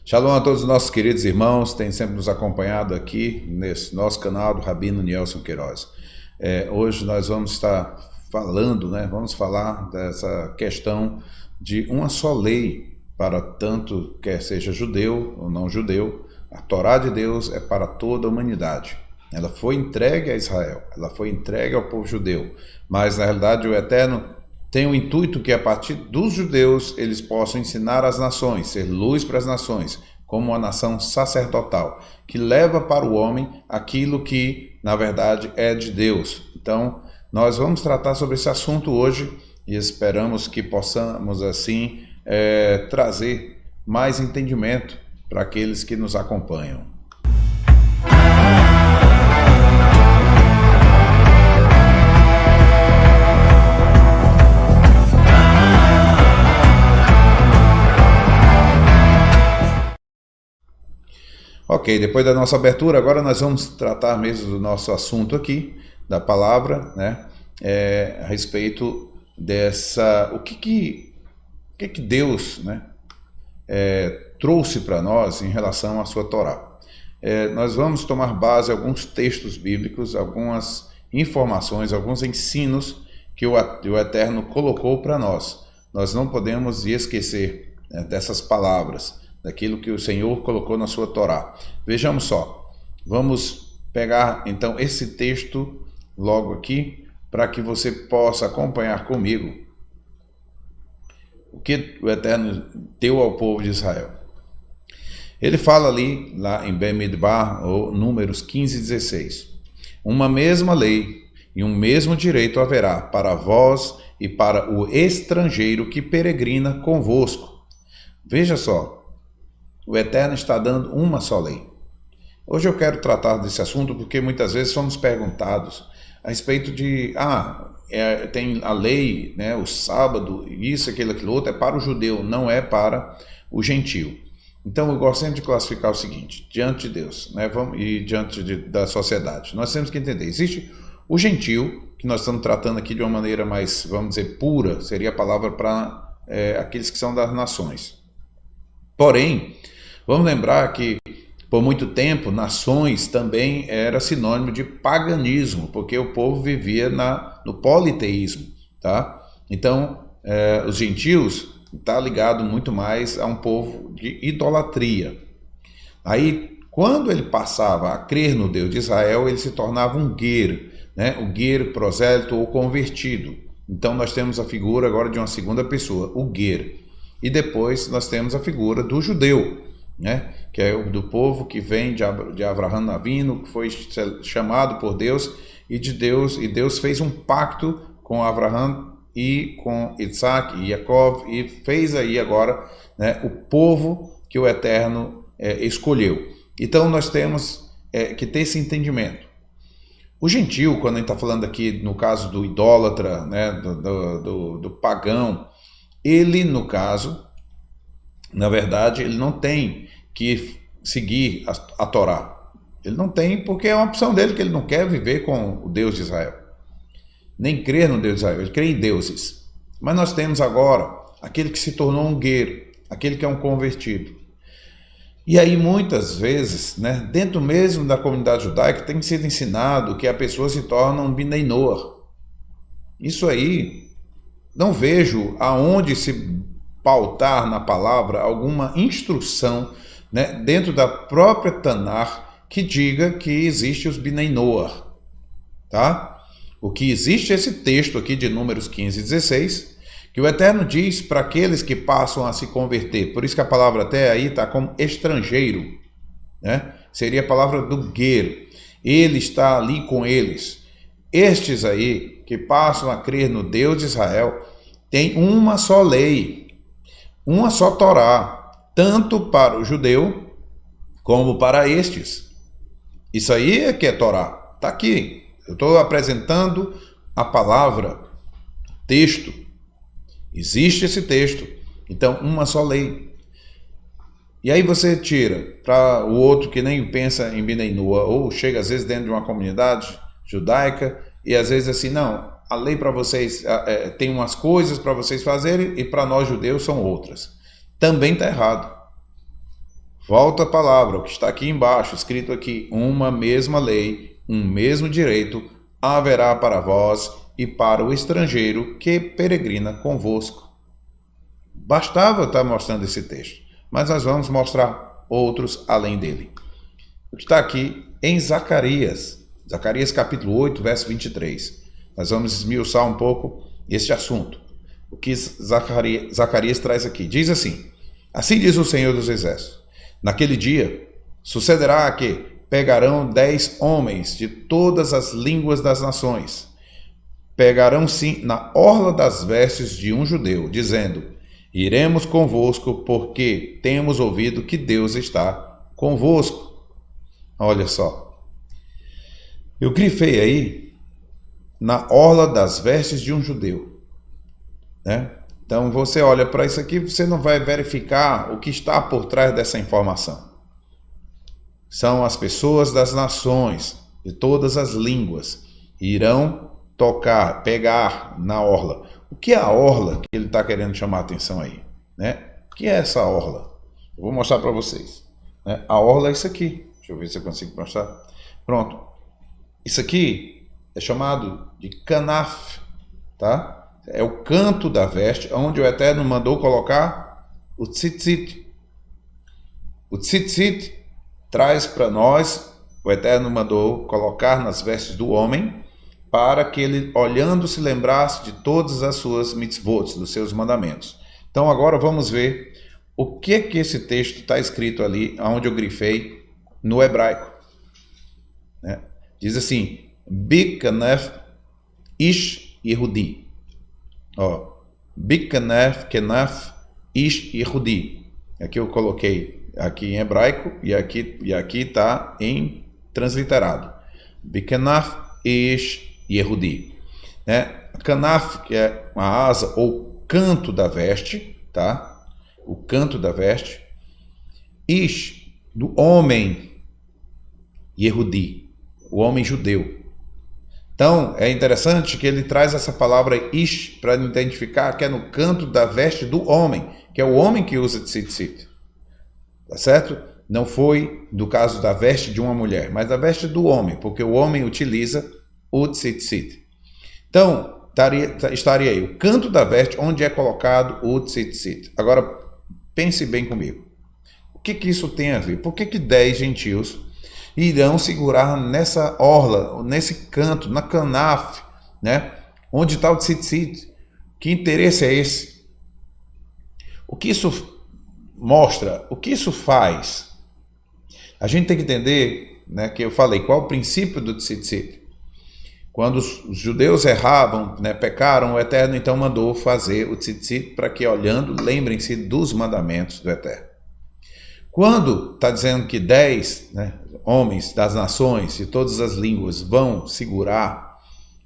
Shalom a todos os nossos queridos irmãos, que têm sempre nos acompanhado aqui nesse nosso canal do Rabino Nielson Queiroz. Hoje nós vamos estar falando, vamos falar dessa questão de uma só lei para tanto quer seja judeu ou não judeu. A Torá de Deus é para toda a humanidade. Ela foi entregue a Israel, ela foi entregue ao povo judeu, mas na realidade o Eterno tem o intuito que a partir dos judeus eles possam ensinar as nações, ser luz para as nações, como uma nação sacerdotal, que leva para o homem aquilo que na verdade é de Deus. Então nós vamos tratar sobre esse assunto hoje e esperamos que possamos assim trazer mais entendimento para aqueles que nos acompanham. Ok, depois da nossa abertura, agora nós vamos tratar mesmo do nosso assunto aqui, da palavra, a respeito dessa, o que Deus, trouxe para nós em relação à sua Torá. Nós vamos tomar base em alguns textos bíblicos, algumas informações, alguns ensinos que o Eterno colocou para nós. Nós não podemos esquecer dessas palavras, daquilo que o Senhor colocou na sua Torá. Vejamos só, vamos pegar então esse texto logo aqui, para que você possa acompanhar comigo o que o Eterno deu ao povo de Israel. Ele fala ali, lá em Bemidbar, ou Números 15 e 16, uma mesma lei e um mesmo direito haverá para vós e para o estrangeiro que peregrina convosco. Veja só, o Eterno está dando uma só lei. Hoje eu quero tratar desse assunto porque muitas vezes somos perguntados a respeito de, tem a lei, o sábado, isso, aquilo outro, é para o judeu, não é para o gentio. Então eu gosto sempre de classificar o seguinte, diante de Deus, e diante da sociedade. Nós temos que entender, existe o gentio, que nós estamos tratando aqui de uma maneira mais, vamos dizer, pura, seria a palavra para aqueles que são das nações. Porém, vamos lembrar que, por muito tempo, nações também era sinônimo de paganismo, porque o povo vivia no politeísmo, tá? Então, os gentios está ligado muito mais a um povo de idolatria. Aí, quando ele passava a crer no Deus de Israel, ele se tornava um ger, o ger prosélito ou convertido. Então, nós temos a figura agora de uma segunda pessoa, o ger. E depois nós temos a figura do judeu, que é do povo que vem de Avraham Avinu, que foi chamado por Deus, e Deus fez um pacto com Avraham e com Isaac e Jacob, e fez aí agora o povo que o Eterno escolheu. Então nós temos que ter esse entendimento. O gentio, quando a gente está falando aqui no caso do idólatra, do pagão, ele, no caso, na verdade, ele não tem que seguir a Torá. Ele não tem, porque é uma opção dele, que ele não quer viver com o Deus de Israel. Nem crer no Deus de Israel, ele crê em deuses. Mas nós temos agora aquele que se tornou um guerreiro, aquele que é um convertido. E aí, muitas vezes, dentro mesmo da comunidade judaica, tem sido ensinado que a pessoa se torna um Binei Noach. Isso aí, não vejo aonde se pautar na palavra alguma instrução dentro da própria Tanar que diga que existe os Binei Noach, tá? O que existe é esse texto aqui de Números 15 e 16, que o Eterno diz para aqueles que passam a se converter, por isso que a palavra até aí está como estrangeiro, seria a palavra do ger, ele está ali com eles. Estes aí que passam a crer no Deus de Israel tem uma só lei, uma só Torá, tanto para o judeu como para estes. Isso aí é que é Torá, está aqui. Eu estou apresentando a palavra, texto. Existe esse texto, então uma só lei. E aí você tira para o outro que nem pensa em Binei Noach, ou chega às vezes dentro de uma comunidade judaica e às vezes assim, não, a lei para vocês tem umas coisas para vocês fazerem e para nós judeus são outras. Também está errado. Volta a palavra, o que está aqui embaixo, escrito aqui: uma mesma lei, um mesmo direito haverá para vós e para o estrangeiro que peregrina convosco. Bastava estar mostrando esse texto, mas nós vamos mostrar outros além dele. O que está aqui em Zacarias capítulo 8, verso 23. Nós vamos esmiuçar um pouco este assunto. O que Zacarias traz aqui. Diz assim: assim diz o Senhor dos Exércitos: naquele dia sucederá que pegarão 10 homens de todas as línguas das nações, pegarão sim na orla das vestes de um judeu, dizendo: iremos convosco, porque temos ouvido que Deus está convosco. Olha só, eu grifei aí na orla das vestes de um judeu, né? Então você olha para isso aqui, você não vai verificar o que está por trás dessa informação. São as pessoas das nações, de todas as línguas, irão tocar, pegar na orla. O que é a orla que ele está querendo chamar a atenção aí, né? O que é essa orla? Eu vou mostrar para vocês, né? A orla é isso aqui. Deixa eu ver se eu consigo mostrar. Pronto. Isso aqui é chamado de canaf, tá? É o canto da veste, onde o Eterno mandou colocar o tzitzit. O tzitzit traz para nós, o Eterno mandou colocar nas vestes do homem, para que ele, olhando, se lembrasse de todas as suas mitzvot, dos seus mandamentos. Então agora vamos ver o que esse texto está escrito ali, onde eu grifei, no hebraico, né? Diz assim: Bikanef Ish Yehudi. Bikanef Kenaf Ish Yehudi. Aqui eu coloquei aqui em hebraico e aqui está em transliterado. Bikanaf Ish Yehudi, né? Kanaf, que é uma asa ou canto da veste, tá? O canto da veste. Ish, do homem Yehudi, o homem judeu. Então, é interessante que ele traz essa palavra ish para identificar que é no canto da veste do homem, que é o homem que usa tzitzit. Tá certo? Não foi do caso da veste de uma mulher, mas da veste do homem, porque o homem utiliza o tzitzit. Então, estaria aí o canto da veste onde é colocado o tzitzit. Agora, pense bem comigo. O que isso tem a ver? Por que 10 gentios irão segurar nessa orla, nesse canto, na canaf, né? Onde está o tzitzit? Que interesse é esse? O que isso mostra? O que isso faz? A gente tem que entender, né, que eu falei, qual é o princípio do tzitzit? Quando os judeus erravam, né, pecaram, o Eterno então mandou fazer o tzitzit para que, olhando, lembrem-se dos mandamentos do Eterno. Quando está dizendo que 10, né, homens das nações de todas as línguas vão segurar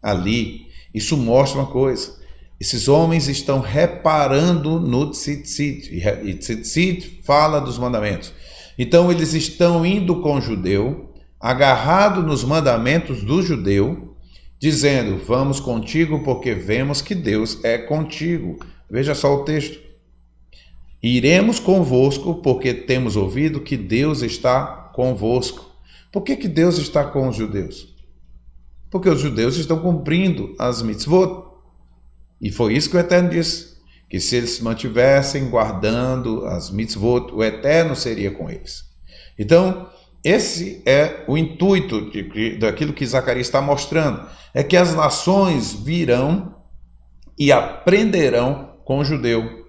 ali, isso mostra uma coisa: esses homens estão reparando no tzitzit, e tzitzit fala dos mandamentos. Então eles estão indo com o judeu, agarrado nos mandamentos do judeu, dizendo: vamos contigo porque vemos que Deus é contigo. Veja só o texto: iremos convosco porque temos ouvido que Deus está convosco. Por que Deus está com os judeus? Porque os judeus estão cumprindo as mitzvot. E foi isso que o Eterno disse, que se eles se mantivessem guardando as mitzvot, o Eterno seria com eles. Então, esse é o intuito daquilo que Zacarias está mostrando, é que as nações virão e aprenderão com o judeu.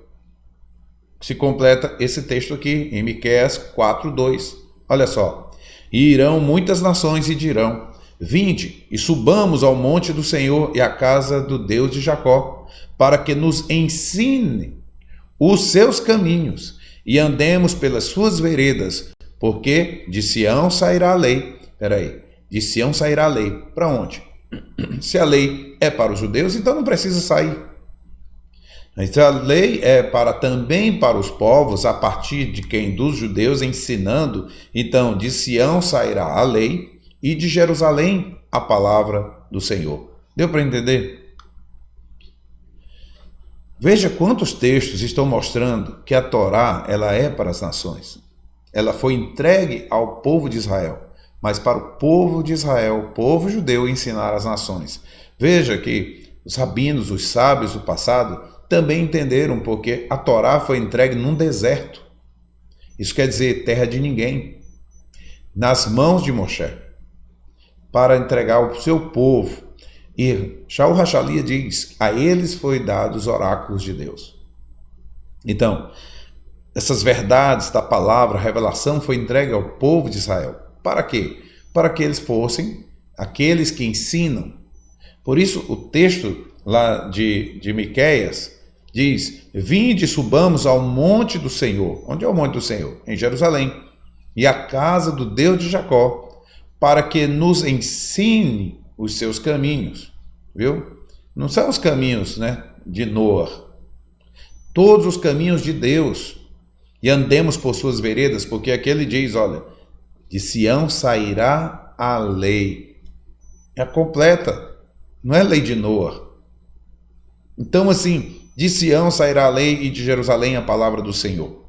Se completa esse texto aqui, em Miqueias 4:2. Olha só: e irão muitas nações e dirão: vinde e subamos ao monte do Senhor e à casa do Deus de Jacó, para que nos ensine os seus caminhos e andemos pelas suas veredas, porque de Sião sairá a lei. De Sião sairá a lei. Para onde? Se a lei é para os judeus, então não precisa sair. Mas a lei é também para os povos, a partir de quem? Dos judeus, ensinando. Então, de Sião sairá a lei e de Jerusalém a palavra do Senhor. Deu para entender? Veja quantos textos estão mostrando que a Torá ela é para as nações. ela foi entregue ao povo de Israel, mas para o povo de Israel, o povo judeu, ensinar as nações. Veja que os rabinos, os sábios do passado, também entenderam porque a Torá foi entregue num deserto. Isso quer dizer terra de ninguém, nas mãos de Moshe, para entregar ao seu povo. E Shaul Hachalia diz, a eles foi dado os oráculos de Deus. Então, essas verdades da palavra, a revelação foi entregue ao povo de Israel. Para quê? Para que eles fossem aqueles que ensinam. Por isso, o texto lá de Miqueias diz, vinde, subamos ao monte do Senhor. Onde é o monte do Senhor? Em Jerusalém. E a casa do Deus de Jacó, para que nos ensine os seus caminhos. Viu? Não são os caminhos, né, de Noé. Todos os caminhos de Deus. E andemos por suas veredas, porque aqui ele diz, olha, de Sião sairá a lei. É a completa, não é a lei de Noé. Então, assim, de Sião sairá a lei e de Jerusalém a palavra do Senhor.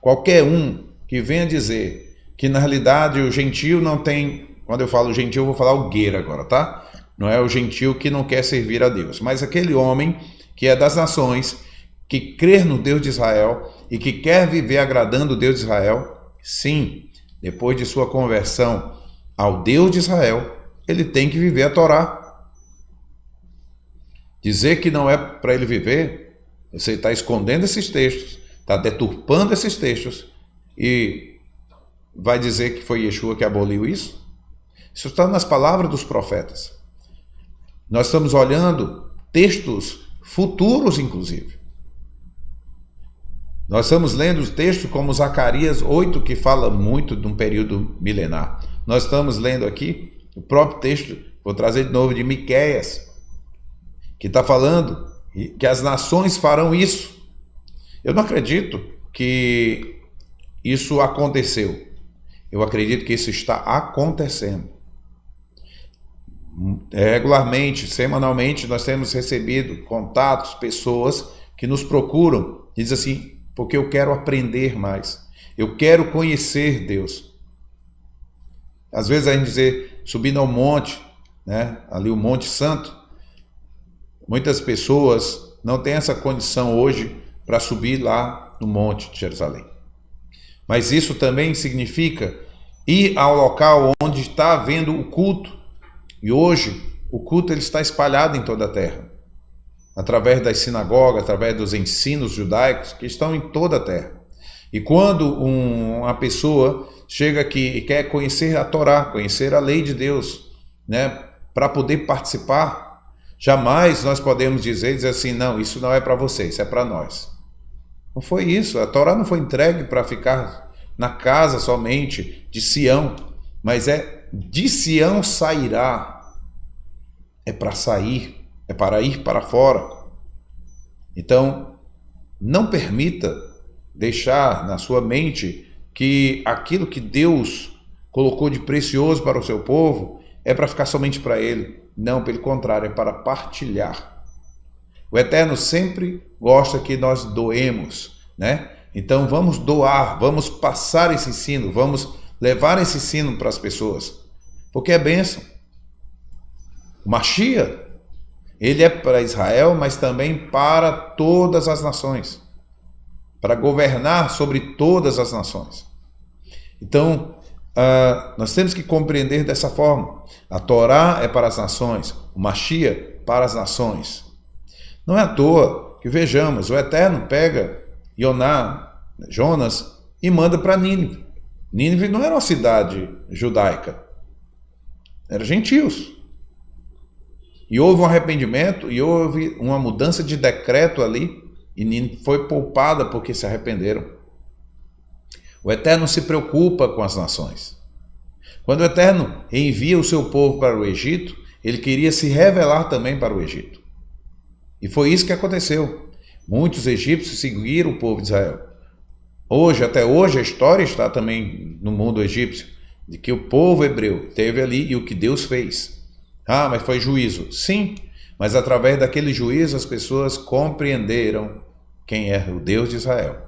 Qualquer um que venha dizer que, na realidade, o gentio não tem... Quando eu falo gentio, eu vou falar o gueiro agora, tá? Não é o gentio que não quer servir a Deus, mas aquele homem que é das nações, que crê no Deus de Israel e que quer viver agradando o Deus de Israel, sim, depois de sua conversão ao Deus de Israel, ele tem que viver a Torá. Dizer que não é para ele viver, você está escondendo esses textos, está deturpando esses textos e vai dizer que foi Yeshua que aboliu isso? Isso está nas palavras dos profetas. Nós estamos olhando textos futuros, inclusive. Nós estamos lendo os textos como Zacarias 8, que fala muito de um período milenar. Nós estamos lendo aqui o próprio texto, vou trazer de novo, de Miqueias, que está falando que as nações farão isso. Eu não acredito que isso aconteceu. Eu acredito que isso está acontecendo. Regularmente, semanalmente, nós temos recebido contatos, pessoas que nos procuram e dizem assim, porque eu quero aprender mais, eu quero conhecer Deus. Às vezes a gente dizer, subindo ao monte, né, ali o Monte Santo, muitas pessoas não têm essa condição hoje para subir lá no Monte de Jerusalém. Mas isso também significa ir ao local onde está havendo o culto. E hoje o culto ele está espalhado em toda a terra, através das sinagogas, através dos ensinos judaicos que estão em toda a terra. E quando uma pessoa chega aqui e quer conhecer a Torá, conhecer a lei de Deus, né, para poder participar, jamais nós podemos dizer assim, não, isso não é para você, isso é para nós. Não foi isso, a Torá não foi entregue para ficar na casa somente de Sião, mas de Sião sairá, é para sair, é para ir para fora. Então, não permita deixar na sua mente que aquilo que Deus colocou de precioso para o seu povo é para ficar somente para ele. Não, pelo contrário, é para partilhar. O Eterno sempre gosta que nós doemos, né? Então vamos doar, vamos passar esse ensino, vamos levar esse ensino para as pessoas, porque é bênção. O Mashiach, ele é para Israel, mas também para todas as nações, para governar sobre todas as nações. Então, nós temos que compreender dessa forma. A Torá é para as nações, o Mashiach para as nações. Não é à toa que vejamos, o Eterno pega Jonas e manda para Nínive. Nínive não era uma cidade judaica, eram gentios. E houve um arrependimento e houve uma mudança de decreto ali, e Nínive foi poupada porque se arrependeram. O Eterno se preocupa com as nações. Quando o Eterno envia o seu povo para o Egito, ele queria se revelar também para o Egito. E foi isso que aconteceu. Muitos egípcios seguiram o povo de Israel. Até hoje, a história está também no mundo egípcio, de que o povo hebreu teve ali e o que Deus fez. Ah, mas foi juízo. Sim, mas através daquele juízo as pessoas compreenderam quem é o Deus de Israel.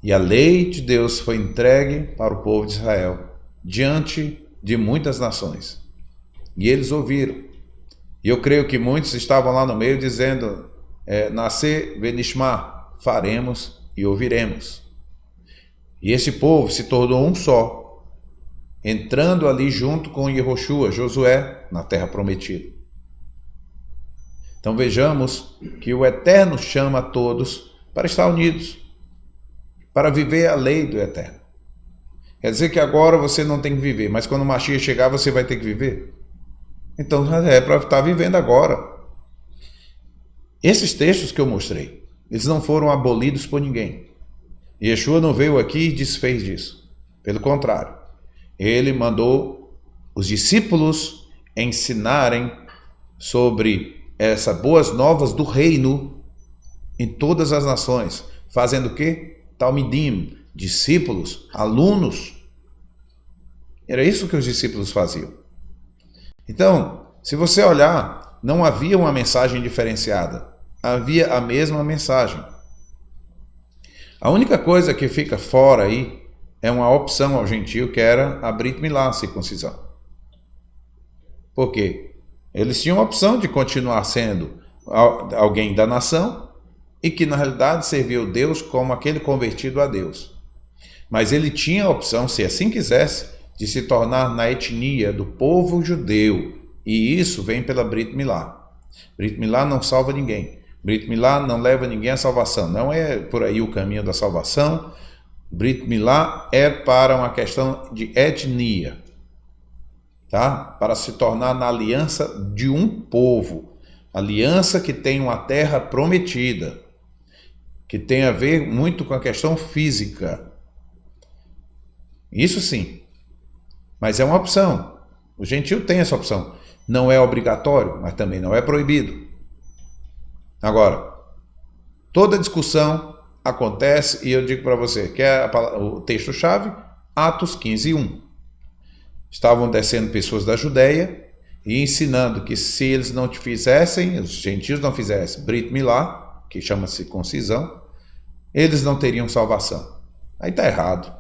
E a lei de Deus foi entregue para o povo de Israel, diante de muitas nações. E eles ouviram. E eu creio que muitos estavam lá no meio dizendo, nascer venishma, faremos e ouviremos. E esse povo se tornou um só, entrando ali junto com Yehoshua, Josué, na terra prometida. Então vejamos que o Eterno chama a todos para estar unidos, para viver a lei do Eterno. Quer dizer que agora você não tem que viver, mas quando o Mashiach chegar você vai ter que viver? Então é para estar vivendo agora. Esses textos que eu mostrei, eles não foram abolidos por ninguém. Yeshua não veio aqui e desfez disso. Pelo contrário, ele mandou os discípulos ensinarem sobre essas boas novas do reino em todas as nações. Fazendo o quê? Talmidim, discípulos, alunos. Era isso que os discípulos faziam. Então, se você olhar, não havia uma mensagem diferenciada. Havia a mesma mensagem. A única coisa que fica fora aí é uma opção ao gentio, que era a Brit Milá, a circuncisão. Por quê? Eles tinham a opção de continuar sendo alguém da nação e que na realidade servia o Deus como aquele convertido a Deus. Mas ele tinha a opção, se assim quisesse, de se tornar na etnia do povo judeu. E isso vem pela Brit Milá. Brit Milá não salva ninguém. Brit Milá não leva ninguém à salvação. Não é por aí o caminho da salvação. Brit Milá é para uma questão de etnia, tá? Para se tornar na aliança de um povo. Aliança que tem uma terra prometida, que tem a ver muito com a questão física. Isso sim. Mas é uma opção. O gentio tem essa opção. Não é obrigatório, mas também não é proibido. Agora, toda discussão acontece, e eu digo para você, que é o texto-chave, Atos 15:1. Estavam descendo pessoas da Judéia e ensinando que se eles não fizessem, os gentios não fizessem Brit Milá, que chama-se circuncisão, eles não teriam salvação. Aí está errado.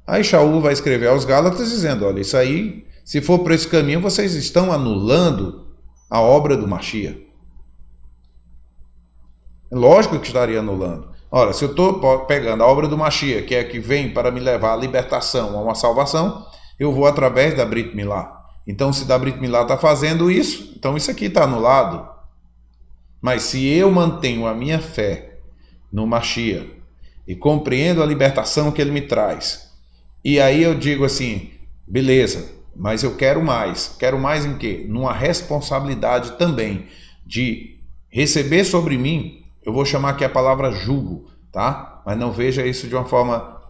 Aí Shaul vai escrever aos Gálatas dizendo, olha, isso aí, se for por esse caminho, vocês estão anulando a obra do Mashiach. É lógico que estaria anulando. Ora, se eu estou pegando a obra do Mashiach, que é a que vem para me levar à libertação, a uma salvação, eu vou através da Brit Milá. Então, se da Brit Milá está fazendo isso, então isso aqui está anulado. Mas se eu mantenho a minha fé no Mashiach e compreendo a libertação que ele me traz, e aí eu digo assim, beleza, mas eu quero mais. Quero mais em quê? Numa responsabilidade também de receber sobre mim, eu vou chamar aqui a palavra jugo, tá? Mas não veja isso de uma forma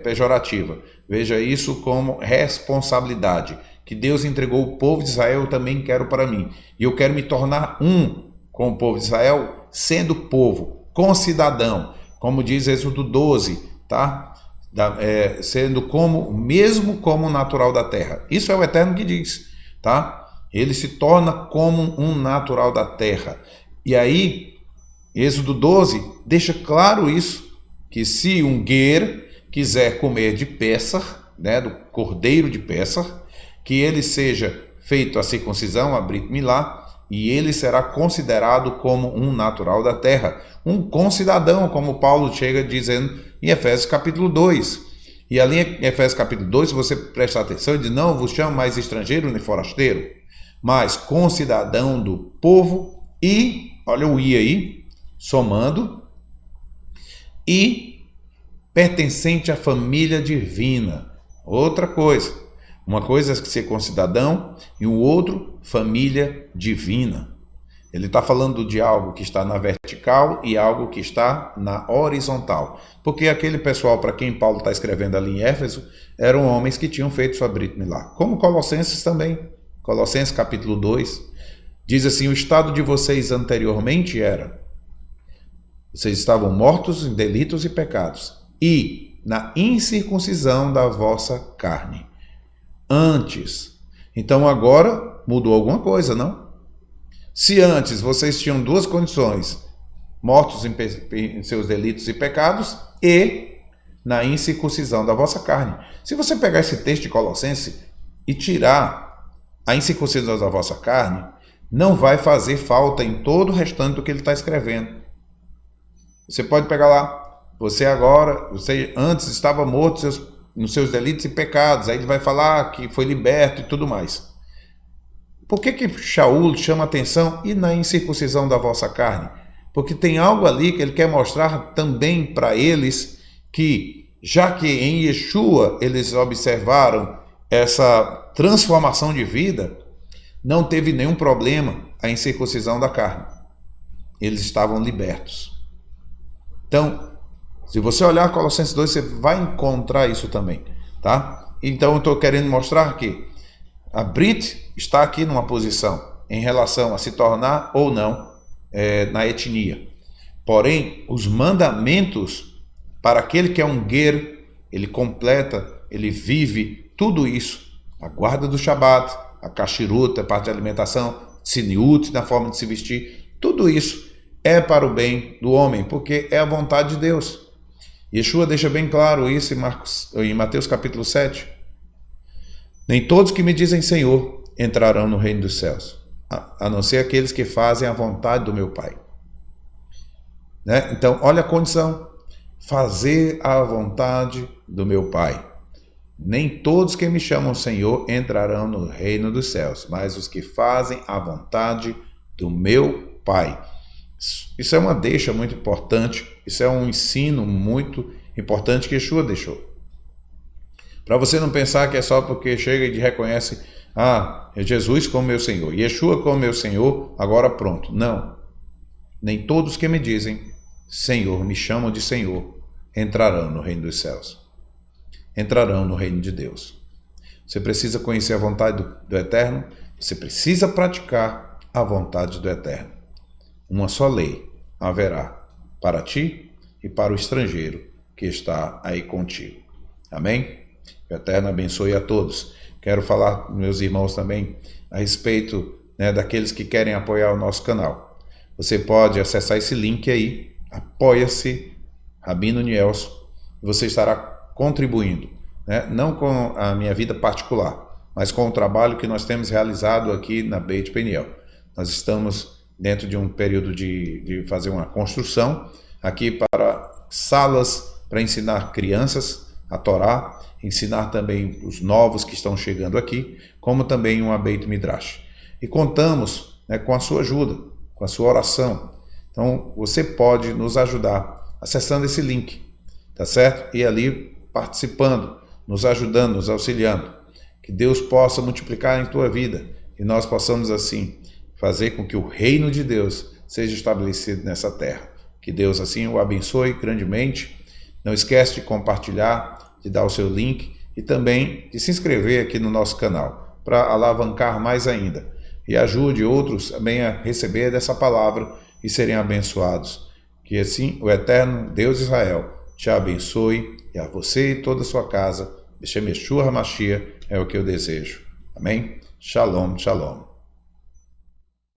pejorativa. Veja isso como responsabilidade. Que Deus entregou o povo de Israel, eu também quero para mim. E eu quero me tornar um com o povo de Israel, sendo povo, concidadão, como diz Êxodo 12, tá? Sendo mesmo como natural da terra. Isso é o Eterno que diz, tá? Ele se torna como um natural da terra. E aí, Êxodo 12 deixa claro isso, que se um guer quiser comer de Pessah, né, do cordeiro de Pessah, que ele seja feito a circuncisão, a Brit Milá, e ele será considerado como um natural da terra, um concidadão, como Paulo chega dizendo em Efésios capítulo 2. E ali em Efésios capítulo 2, se você prestar atenção, ele diz, não vos chamo mais estrangeiro nem forasteiro, mas concidadão do povo e, olha o I aí, somando, e pertencente à família divina. Outra coisa. Uma coisa é ser concidadão e o outro, família divina. Ele está falando de algo que está na vertical e algo que está na horizontal. Porque aquele pessoal para quem Paulo está escrevendo ali em Éfeso eram homens que tinham feito sua Brit Milá. Como Colossenses também. Colossenses capítulo 2. Diz assim, o estado de vocês anteriormente era... Vocês estavam mortos em delitos e pecados. E na incircuncisão da vossa carne. Antes. Então agora mudou alguma coisa, não? Se antes vocês tinham duas condições, mortos em seus delitos e pecados e na incircuncisão da vossa carne. Se você pegar esse texto de Colossenses e tirar a incircuncisão da vossa carne, não vai fazer falta em todo o restante do que ele está escrevendo. Você pode pegar lá, você antes estava morto nos seus delitos e pecados, aí ele vai falar que foi liberto e tudo mais. Por que Shaul chama atenção e na incircuncisão da vossa carne? Porque tem algo ali que ele quer mostrar também para eles que, já que em Yeshua eles observaram essa transformação de vida, não teve nenhum problema a incircuncisão da carne. Eles estavam libertos. Então, se você olhar Colossenses 2, você vai encontrar isso também, tá? Então, eu estou querendo mostrar que a Brit está aqui numa posição em relação a se tornar ou não na etnia. Porém, os mandamentos para aquele que é um guer, ele completa, ele vive tudo isso. A guarda do Shabat, a kashrut, a parte de alimentação, tzniut, na forma de se vestir, tudo isso é para o bem do homem, porque é a vontade de Deus. Yeshua deixa bem claro isso em Mateus capítulo 7. Nem todos que me dizem Senhor entrarão no reino dos céus, a não ser aqueles que fazem a vontade do meu Pai. Né? Então, olha a condição. Fazer a vontade do meu Pai. Nem todos que me chamam Senhor entrarão no reino dos céus, mas os que fazem a vontade do meu Pai. Isso é uma deixa muito importante, isso é um ensino muito importante que Yeshua deixou. Para você não pensar que é só porque chega e reconhece, é Jesus como meu Senhor, Yeshua como meu Senhor, agora pronto. Não. Nem todos que me dizem Senhor, me chamam de Senhor, entrarão no reino dos céus. Entrarão no reino de Deus. Você precisa conhecer a vontade do Eterno, você precisa praticar a vontade do Eterno. Uma só lei haverá para ti e para o estrangeiro que está aí contigo. Amém? O Eterno abençoe a todos. Quero falar, meus irmãos, também a respeito daqueles que querem apoiar o nosso canal. Você pode acessar esse link aí, apoia-se, Rabino Nielson, e você estará contribuindo, não com a minha vida particular, mas com o trabalho que nós temos realizado aqui na Beit Peniel. Nós estamos dentro de um período de fazer uma construção aqui para salas para ensinar crianças a Torá, ensinar também os novos que estão chegando aqui, como também uma Beit Midrash. E contamos com a sua ajuda, com a sua oração. Então, você pode nos ajudar acessando esse link, tá certo? E ali participando, nos ajudando, nos auxiliando. Que Deus possa multiplicar em tua vida e nós possamos assim fazer com que o reino de Deus seja estabelecido nessa terra. Que Deus assim o abençoe grandemente. Não esquece de compartilhar, de dar o seu link e também de se inscrever aqui no nosso canal para alavancar mais ainda e ajude outros também a receber dessa palavra e serem abençoados. Que assim o eterno Deus de Israel te abençoe e a você e toda a sua casa. Beshem Yeshua HaMashiach é o que eu desejo. Amém? Shalom, shalom.